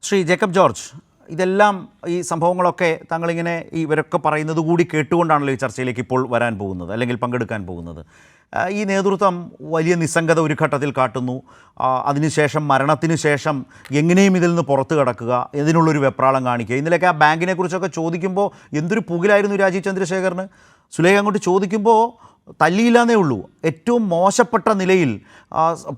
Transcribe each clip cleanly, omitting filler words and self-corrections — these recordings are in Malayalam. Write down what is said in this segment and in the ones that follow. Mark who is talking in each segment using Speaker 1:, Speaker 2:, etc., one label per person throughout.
Speaker 1: ശ്രീ ജേക്കബ് ജോർജ്, ഇതെല്ലാം ഈ സംഭവങ്ങളൊക്കെ താങ്കളിങ്ങനെ ഇവരൊക്കെ പറയുന്നത് കൂടി കേട്ടുകൊണ്ടാണല്ലോ ഈ ചർച്ചയിലേക്ക് ഇപ്പോൾ വരാൻ പോകുന്നത്, അല്ലെങ്കിൽ പങ്കെടുക്കാൻ പോകുന്നത്. ഈ നേതൃത്വം വലിയ നിസ്സംഗത ഒരു ഘട്ടത്തിൽ കാട്ടുന്നു. അതിനുശേഷം മരണത്തിന് ശേഷം എങ്ങനെയും ഇതിൽ നിന്ന് പുറത്തു കടക്കുക, ഇതിനുള്ളൊരു വെപ്രാളം കാണിക്കുക. ഇന്നലെയൊക്കെ ആ ബാങ്കിനെ കുറിച്ചൊക്കെ ചോദിക്കുമ്പോൾ എന്തൊരു പുകിലായിരുന്നു രാജീവ് ചന്ദ്രശേഖറിന്. സുലേഖ അങ്ങോട്ട് ചോദിക്കുമ്പോൾ തല്ലിയില്ലാന്നേ ഉള്ളൂ. ഏറ്റവും മോശപ്പെട്ട നിലയിൽ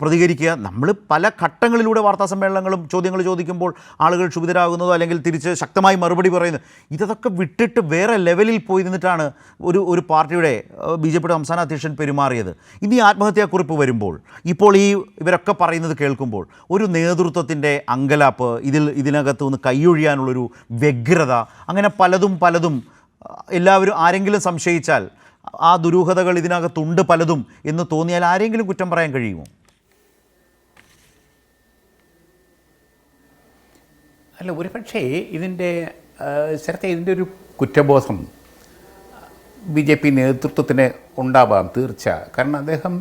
Speaker 1: പ്രതികരിക്കുക. നമ്മൾ പല ഘട്ടങ്ങളിലൂടെ വാർത്താ സമ്മേളനങ്ങളും ചോദ്യങ്ങൾ ചോദിക്കുമ്പോൾ ആളുകൾ ക്ഷുഭിതരാകുന്നതോ അല്ലെങ്കിൽ തിരിച്ച് ശക്തമായി മറുപടി പറയുന്നത്, ഇതൊക്കെ വിട്ടിട്ട് വേറെ ലെവലിൽ പോയി നിന്നിട്ടാണ് ഒരു പാർട്ടിയുടെ BJP സംസ്ഥാന അധ്യക്ഷൻ പെരുമാറിയത്. ഇനി ആത്മഹത്യാക്കുറിപ്പ് വരുമ്പോൾ, ഇപ്പോൾ ഇവരൊക്കെ പറയുന്നത് കേൾക്കുമ്പോൾ ഒരു നേതൃത്വത്തിൻ്റെ അങ്കലാപ്പ്, ഇതിനകത്ത് നിന്ന് കൈയൊഴിയാനുള്ളൊരു വ്യഗ്രത, അങ്ങനെ പലതും എല്ലാവരും ആരെങ്കിലും സംശയിച്ചാൽ ആ ദുരൂഹതകൾ ഇതിനകത്തുണ്ട് പലതും എന്ന് തോന്നിയാൽ ആരെങ്കിലും കുറ്റം പറയാൻ കഴിയുമോ?
Speaker 2: അല്ല, ഒരുപക്ഷേ ഇതിൻ്റെ ഒരു കുറ്റബോധം BJP നേതൃത്വത്തിന് ഉണ്ടാവാം, തീർച്ച. കാരണം അദ്ദേഹം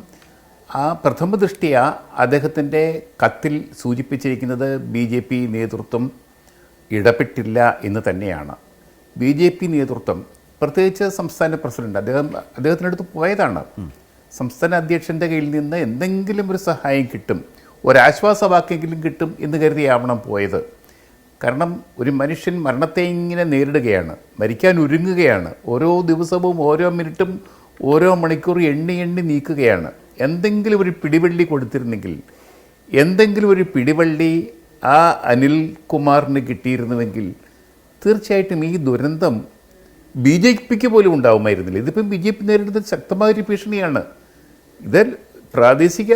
Speaker 2: പ്രഥമ ദൃഷ്ടിയ അദ്ദേഹത്തിൻ്റെ കത്തിൽ സൂചിപ്പിച്ചിരിക്കുന്നത് BJP നേതൃത്വം ഇടപെട്ടില്ല എന്ന് തന്നെയാണ്. BJP നേതൃത്വം, പ്രത്യേകിച്ച് സംസ്ഥാന പ്രസിഡന്റ്, അദ്ദേഹത്തിനടുത്ത് പോയതാണ്. സംസ്ഥാന അധ്യക്ഷൻ്റെ കയ്യിൽ നിന്ന് എന്തെങ്കിലും ഒരു സഹായം കിട്ടും, ഒരാശ്വാസവാക്കെങ്കിലും കിട്ടും എന്ന് കരുതിയാവണം പോയത്. കാരണം ഒരു മനുഷ്യൻ മരണത്തെ ഇങ്ങനെ നേരിടുകയാണ്, മരിക്കാൻ ഒരുങ്ങുകയാണ്. ഓരോ ദിവസവും ഓരോ മിനിറ്റും ഓരോ മണിക്കൂർ എണ്ണി നീക്കുകയാണ്. എന്തെങ്കിലും ഒരു പിടിവള്ളി കൊടുത്തിരുന്നെങ്കിൽ, എന്തെങ്കിലും ഒരു പിടിവള്ളി ആ അനിൽകുമാറിന് കിട്ടിയിരുന്നുവെങ്കിൽ തീർച്ചയായിട്ടും ഈ ദുരന്തം BJPക്ക് പോലും ഉണ്ടാവുമായിരുന്നില്ല. ഇതിപ്പം BJP നേരിടുന്ന ശക്തമായൊരു ഭീഷണിയാണ്. ഇത് പ്രാദേശിക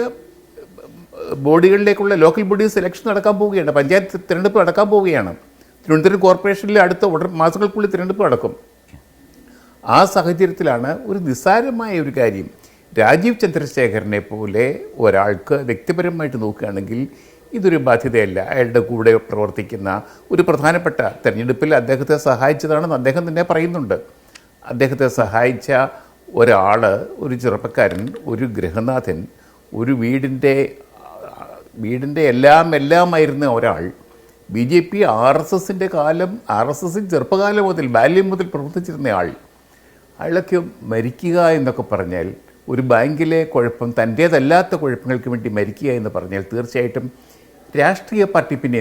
Speaker 2: ബോഡികളിലേക്കുള്ള ലോക്കൽ ബോഡി സെലക്ഷൻ നടക്കാൻ പോവുകയാണ്, പഞ്ചായത്ത് തിരഞ്ഞെടുപ്പ് നടക്കാൻ പോവുകയാണ്. തിരുവനന്തപുരം കോർപ്പറേഷനിൽ അടുത്ത മാസങ്ങൾക്കുള്ളിൽ തിരഞ്ഞെടുപ്പ് നടക്കും. ആ സാഹചര്യത്തിലാണ് ഒരു നിസ്സാരമായ ഒരു കാര്യം രാജീവ് ചന്ദ്രശേഖരനെ പോലെ ഒരാൾക്ക് വ്യക്തിപരമായിട്ട് നോക്കുകയാണെങ്കിൽ ഇതൊരു ബാധ്യതയല്ല. അയാളുടെ കൂടെ പ്രവർത്തിക്കുന്ന ഒരു പ്രധാനപ്പെട്ട തെരഞ്ഞെടുപ്പിൽ അദ്ദേഹത്തെ സഹായിച്ചതാണെന്ന് അദ്ദേഹം തന്നെ പറയുന്നുണ്ട്. അദ്ദേഹത്തെ സഹായിച്ച ഒരാൾ, ഒരു ചെറുപ്പക്കാരൻ, ഒരു ഗൃഹനാഥൻ, ഒരു വീടിൻ്റെ എല്ലാമായിരുന്ന ഒരാൾ, BJP RSSൻ്റെ കാലം, RSSൽ ചെറുപ്പകാലം മുതൽ, ബാല്യം മുതൽ പ്രവർത്തിച്ചിരുന്ന അയാളൊക്കെ മരിക്കുക എന്നൊക്കെ പറഞ്ഞാൽ, ഒരു ബാങ്കിലെ കുഴപ്പം, തൻ്റേതല്ലാത്ത കുഴപ്പങ്ങൾക്ക് വേണ്ടി മരിക്കുക എന്ന് പറഞ്ഞാൽ തീർച്ചയായിട്ടും രാഷ്ട്രീയ പാർട്ടി പിന്നെ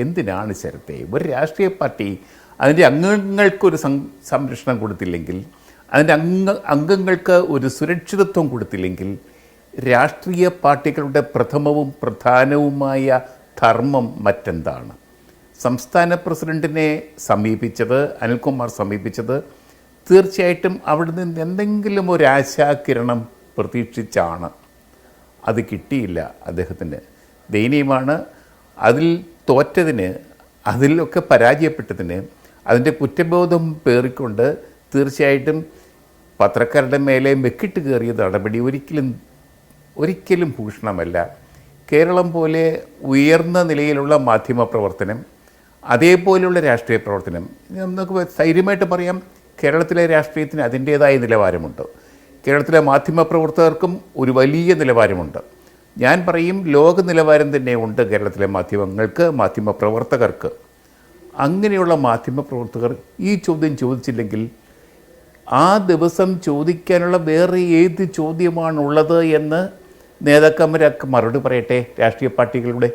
Speaker 2: എന്തിനാണ് ശരത്തെ? ഒരു രാഷ്ട്രീയ പാർട്ടി അതിൻ്റെ അംഗങ്ങൾക്കൊരു സംരക്ഷണം കൊടുത്തില്ലെങ്കിൽ, അതിൻ്റെ അംഗങ്ങൾക്ക് ഒരു സുരക്ഷിതത്വം കൊടുത്തില്ലെങ്കിൽ, രാഷ്ട്രീയ പാർട്ടികളുടെ പ്രഥമവും പ്രധാനവുമായ ധർമ്മം മറ്റെന്താണ്? സംസ്ഥാന പ്രസിഡന്റിനെ സമീപിച്ചത്, അനിൽകുമാർ സമീപിച്ചത് തീർച്ചയായിട്ടും അവിടെ നിന്ന് എന്തെങ്കിലും ഒരു ആശാകിരണം പ്രതീക്ഷിച്ചാണ്. അത് കിട്ടിയില്ല. അദ്ദേഹത്തിന് ദയനീയമാണ്. അതിൽ തോറ്റതിന്, അതിലൊക്കെ പരാജയപ്പെട്ടതിന്, അതിൻ്റെ കുറ്റബോധം പേറിക്കൊണ്ട് തീർച്ചയായിട്ടും പത്രക്കാരുടെ മേലെ മെക്കിട്ട് കയറിയ നടപടി ഒരിക്കലും ഭൂഷണമല്ല. കേരളം പോലെ ഉയർന്ന നിലയിലുള്ള മാധ്യമ പ്രവർത്തനം, അതേപോലെയുള്ള രാഷ്ട്രീയ പ്രവർത്തനം, നമുക്ക് ധൈര്യമായിട്ട് പറയാം, കേരളത്തിലെ രാഷ്ട്രീയത്തിന് അതിൻ്റേതായ നിലവാരമുണ്ട്. കേരളത്തിലെ മാധ്യമപ്രവർത്തകർക്കും ഒരു വലിയ നിലവാരമുണ്ട്. ഞാൻ പറയും, ലോക നിലവാരം തന്നെ ഉണ്ട് കേരളത്തിലെ മാധ്യമങ്ങൾക്ക്, മാധ്യമപ്രവർത്തകർക്ക്. അങ്ങനെയുള്ള മാധ്യമപ്രവർത്തകർ ഈ ചോദ്യം ചോദിച്ചില്ലെങ്കിൽ ആ ദിവസം ചോദിക്കാനുള്ള വേറെ ഏത് ചോദ്യമാണുള്ളത് എന്ന് നേതാക്കന്മാരൊക്കെ മറുപടി പറയട്ടെ. രാഷ്ട്രീയ പാർട്ടികളുടെ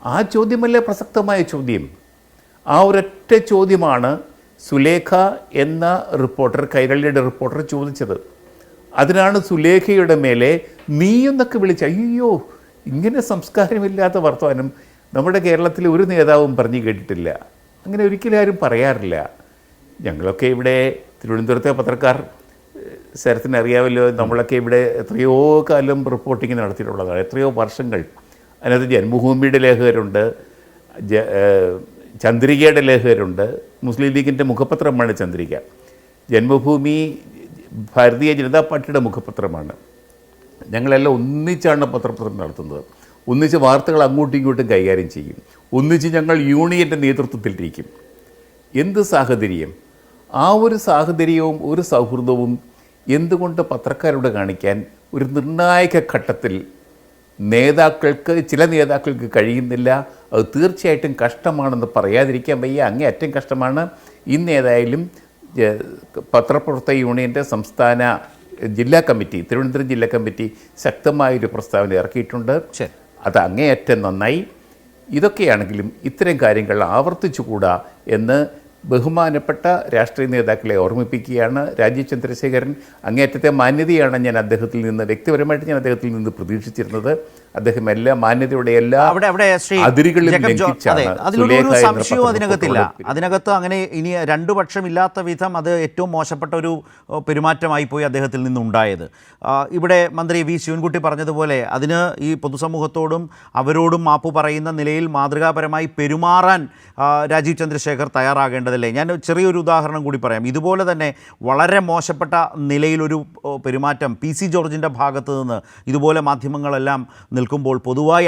Speaker 2: ആ ചോദ്യമല്ലേ പ്രസക്തമായ ചോദ്യം? ആ ഒരൊറ്റ ചോദ്യമാണ് സുലേഖ എന്ന റിപ്പോർട്ടർ, കൈരളിയുടെ റിപ്പോർട്ടർ ചോദിച്ചത്. അതിനാണ് സുലേഖയുടെ മേലെ നീയെന്നൊക്കെ വിളിച്ച്, അയ്യോ, ഇങ്ങനെ സംസ്കാരമില്ലാത്ത വർത്തമാനം നമ്മുടെ കേരളത്തിലെ ഒരു നേതാവും പറഞ്ഞു കേട്ടിട്ടില്ല. അങ്ങനെ ഒരിക്കലും ആരും പറയാറില്ല. ഞങ്ങളൊക്കെ ഇവിടെ തിരുവനന്തപുരത്തെ പത്രക്കാർ, ശരത്തിന് അറിയാമല്ലോ, നമ്മളൊക്കെ ഇവിടെ എത്രയോ കാലം റിപ്പോർട്ടിങ് നടത്തിയിട്ടുള്ളതാണ്, എത്രയോ വർഷങ്ങൾ. അതിനകത്ത് ജന്മഭൂമിയുടെ ലേഖകരുണ്ട്, ചന്ദ്രികയുടെ ലേഖകരുണ്ട്. മുസ്ലിം ലീഗിൻ്റെ മുഖപത്രമാണ് ചന്ദ്രിക. ജന്മഭൂമി ഭാരതീയ ജനതാ പാർട്ടിയുടെ മുഖപത്രമാണ്. ഞങ്ങളെല്ലാം ഒന്നിച്ചാണ് പത്രപ്രവർത്തനം നടത്തുന്നത്. ഒന്നിച്ച് വാർത്തകൾ അങ്ങോട്ടും ഇങ്ങോട്ടും കൈകാര്യം ചെയ്യും. ഒന്നിച്ച് ഞങ്ങൾ യൂണിയൻ്റെ നേതൃത്വത്തിലിരിക്കും. എന്ത് സാഹചര്യം? ആ ഒരു സാഹചര്യവും ഒരു സൗഹൃദവും എന്തുകൊണ്ട് പത്രക്കാരോട് കാണിക്കാൻ ഒരു നിർണായക ഘട്ടത്തിൽ ചില നേതാക്കൾക്ക് കഴിയുന്നില്ല. അത് തീർച്ചയായിട്ടും കഷ്ടമാണെന്ന് പറയാതിരിക്കാൻ വയ്യ, അങ്ങേയറ്റം കഷ്ടമാണ്. ഇന്നേതായാലും പത്രപ്രവർത്തക യൂണിയൻ്റെ സംസ്ഥാന ജില്ലാ കമ്മിറ്റി, തിരുവനന്തപുരം ജില്ലാ കമ്മിറ്റി ശക്തമായൊരു പ്രസ്താവന ഇറക്കിയിട്ടുണ്ട്. അത് അങ്ങേയറ്റം നന്നായി. ഇതൊക്കെയാണെങ്കിലും ഇത്തരം കാര്യങ്ങൾ ആവർത്തിച്ചുകൂടാ എന്ന് ബഹുമാനപ്പെട്ട രാഷ്ട്രീയ നേതാക്കളെ ഓർമ്മിപ്പിക്കുകയാണ്. രാജീവ് ചന്ദ്രശേഖരൻ അങ്ങേയറ്റത്തെ മാന്യതയാണ് വ്യക്തിപരമായിട്ട് ഞാൻ അദ്ദേഹത്തിൽ നിന്ന് പ്രതീക്ഷിച്ചിരുന്നത്. അദ്ദേഹം എല്ലാ മാന്യതയുടെ എല്ലാ അതിരുകളിലും ലംഘിച്ചാണ്.
Speaker 1: അതിലൊരു സംശയവും അതിനകത്തില്ല. അതിനകത്ത് അങ്ങനെ ഇനി രണ്ടു പക്ഷമില്ലാത്ത വിധം അത് ഏറ്റവും മോശപ്പെട്ട ഒരു പെരുമാറ്റമായി പോയി അദ്ദേഹത്തിൽ നിന്നുണ്ടായത്. ഇവിടെ മന്ത്രി വി ശിവൻകുട്ടി പറഞ്ഞതുപോലെ അതിന് ഈ പൊതുസമൂഹത്തോടും അവരോടും മാപ്പ് പറയുന്ന നിലയിൽ മാതൃകാപരമായി പെരുമാറാൻ രാജീവ് ചന്ദ്രശേഖർ തയ്യാറാകേണ്ടതല്ലേ? ഞാൻ ചെറിയൊരു ഉദാഹരണം കൂടി പറയാം. ഇതുപോലെ തന്നെ വളരെ മോശപ്പെട്ട നിലയിലൊരു പെരുമാറ്റം PC ജോർജിൻ്റെ ഭാഗത്ത് നിന്ന് ഇതുപോലെ മാധ്യമങ്ങളെല്ലാം നിൽക്കുമ്പോൾ പൊതുവായി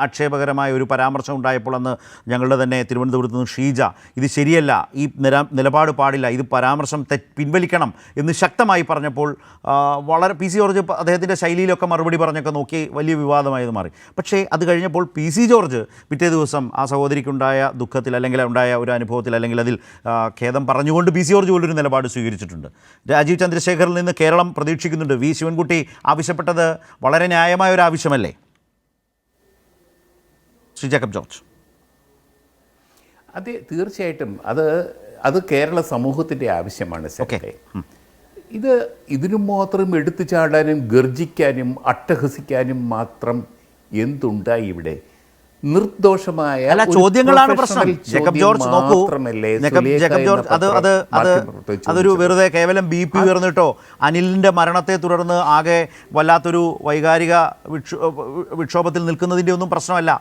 Speaker 1: ആക്ഷേപകരമായ ഒരു പരാമർശം ഉണ്ടായപ്പോൾ അന്ന് ഞങ്ങളുടെ തന്നെ തിരുവനന്തപുരത്ത് നിന്ന് ഷീജ ഇത് ശരിയല്ല, ഈ നിലപാട് പാടില്ല, ഇത് പരാമർശം പിൻവലിക്കണം എന്ന് ശക്തമായി പറഞ്ഞപ്പോൾ വളരെ PC ജോർജ് അദ്ദേഹത്തിൻ്റെ ശൈലിയിലൊക്കെ മറുപടി പറഞ്ഞൊക്കെ നോക്കി വലിയ വിവാദമായത് മാറി. പക്ഷേ അത് കഴിഞ്ഞപ്പോൾ PC ജോർജ് പിറ്റേ ദിവസം ആ സഹോദരിക്കുണ്ടായ ദുഃഖത്തിൽ അല്ലെങ്കിൽ ഉണ്ടായ ഒരു അനുഭവത്തിൽ അല്ലെങ്കിൽ അതിൽ ഖേദം പറഞ്ഞുകൊണ്ട് PC ജോർജ് പോലൊരു നിലപാട് സ്വീകരിച്ചിട്ടുണ്ട്. രാജീവ് ചന്ദ്രശേഖറിൽ നിന്ന് കേരളം പ്രതീക്ഷിക്കുന്നുണ്ട്. വി ശിവൻകുട്ടി ആവശ്യപ്പെട്ടത് വളരെ ന്യായമായ ഒരു ആവശ്യമല്ലേ ശ്രീ ജേക്കബ് ജോർജ്?
Speaker 2: അതെ, തീർച്ചയായിട്ടും അത് കേരള സമൂഹത്തിൻ്റെ ആവശ്യമാണ്. ഇതിനു മാത്രം എടുത്തു ചാടാനും ഗർജിക്കാനും അട്ടഹസിക്കാനും മാത്രം എന്തുണ്ടായി ഇവിടെ? നിർദോഷമായ
Speaker 1: ചോദ്യങ്ങളാണ് പ്രശ്നം. ജേക്കബ് ജോർജ് നോക്കൂ, ജേക്കബ് ജോർജ് അതൊരു വെറുതെ കേവലം BP ഉയർന്നിട്ടോ അനിലിൻ്റെ മരണത്തെ തുടർന്ന് ആകെ വല്ലാത്തൊരു വൈകാരിക വിക്ഷോഭത്തിൽ നിൽക്കുന്നതിൻ്റെ ഒന്നും പ്രശ്നമല്ല.